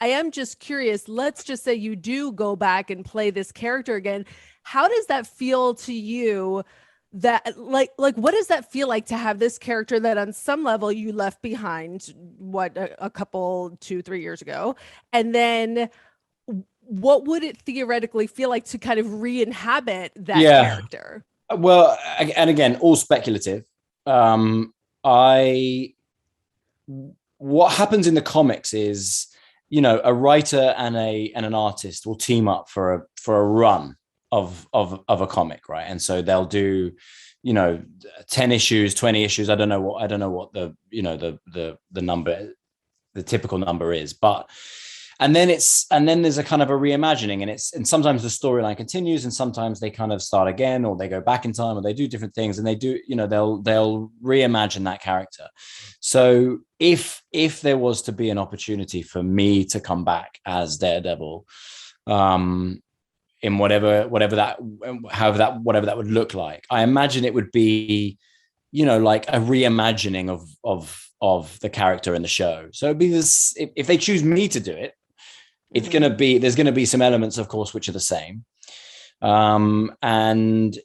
I am just curious. Let's just say you do go back and play this character again. How does that feel to you? That like what does that feel like to have this character that on some level you left behind what a couple 2-3 years ago, and then what would it theoretically feel like to kind of re-inhabit that Yeah. character? Well, and again, all speculative. I What happens in the comics is, a writer and an artist will team up for a run of a comic, right? And so they'll do, 10 issues, 20 issues. I don't know what the number, the typical number is, but and then there's a kind of a reimagining, and sometimes the storyline continues, and sometimes they kind of start again, or they go back in time, or they do different things, and they do, they'll reimagine that character. So if there was to be an opportunity for me to come back as Daredevil, um in whatever that would look like, I imagine it would be, like a reimagining of the character in the show. So it'd be this, if they choose me to do it, there's going to be some elements, of course, which are the same. And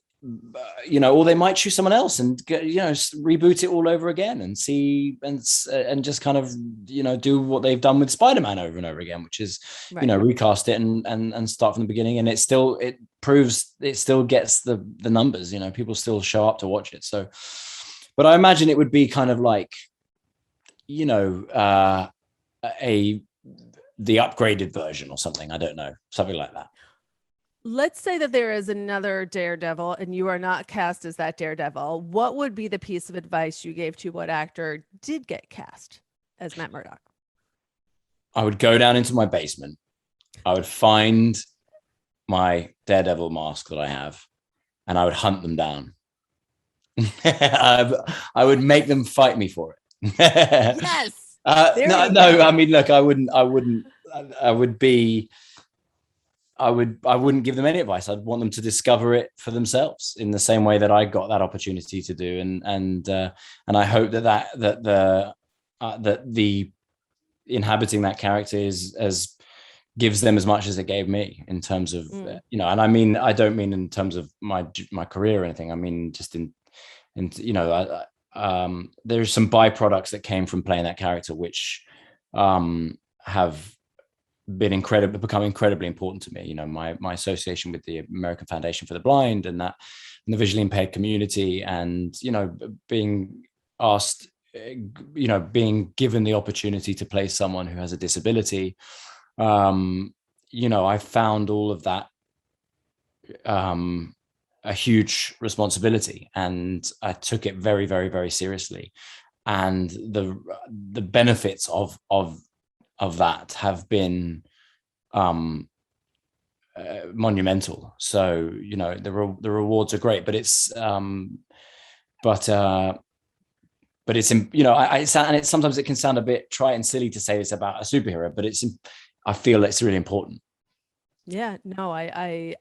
or they might choose someone else and reboot it all over again and see, and just kind of do what they've done with Spider-Man over and over again, which is Right. recast it and start from the beginning, and it proves it still gets the numbers. People still show up to watch it. So, but I imagine it would be kind of like a the upgraded version or something. I don't know, something like that. Let's say that there is another Daredevil and you are not cast as that Daredevil. What would be the piece of advice you gave to what actor did get cast as Matt Murdock? I would go down into my basement. I would find my Daredevil mask that I have, and I would hunt them down. I would make them fight me for it. Yes. No, no. I mean, look, I wouldn't. I would be. I wouldn't give them any advice. I'd want them to discover it for themselves in the same way that I got that opportunity to do, and I hope that the inhabiting that character is as gives them as much as it gave me in terms of and I mean, I don't mean in terms of my career or anything. I mean just in there's some byproducts that came from playing that character which have become incredibly important to me. My association with the American Foundation for the Blind and the visually impaired community, and being asked, being given the opportunity to play someone who has a disability. I found all of that a huge responsibility, and I took it very, very, very seriously. And the benefits of that have been monumental. So the rewards are great, but it's but it's sometimes it can sound a bit trite and silly to say this about a superhero, but I feel it's really important. Yeah, no, I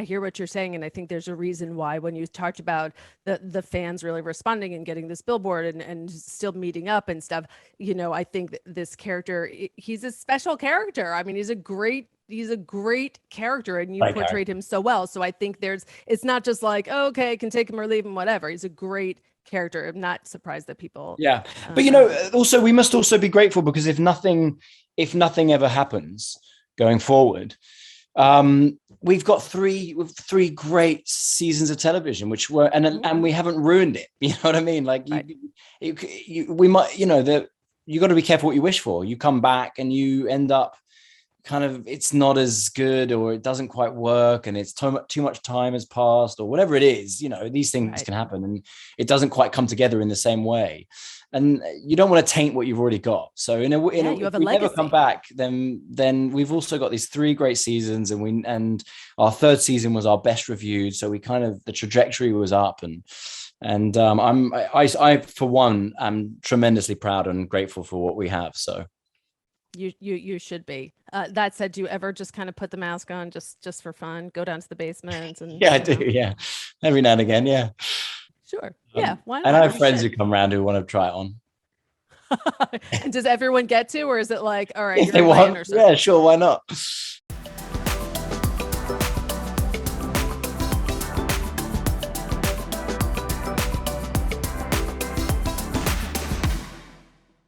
hear what you're saying, and I think there's a reason why when you talked about the fans really responding and getting this billboard and still meeting up and stuff, I think that this character, he's a special character. I mean, he's a great character, and you portrayed him so well. So I think it's not just like, oh, okay, I can take him or leave him, whatever. He's a great character. I'm not surprised that people. Yeah, but also we must also be grateful, because if nothing ever happens going forward, we've got three great seasons of television which were, and we haven't ruined it. You know what I mean? Like right. We might, you got to be careful what you wish for. You come back and you end up kind of, it's not as good, or it doesn't quite work, and it's too much time has passed, or whatever it is. These things right. can happen, and it doesn't quite come together in the same way, and you don't want to taint what you've already got. So if we never come back, then we've also got these 3 great seasons, and our 3rd season was our best reviewed. So we kind of, the trajectory was up, and I for one am tremendously proud and grateful for what we have. So you should be. That said, do you ever just kind of put the mask on just for fun, go down to the basement and I do, yeah, every now and again, yeah. Sure. Yeah, why not? And I have friends who come around who want to try it on. And does everyone get to, or is it like, all right, If you're they in my want, inner circle? yeah, sure, why not?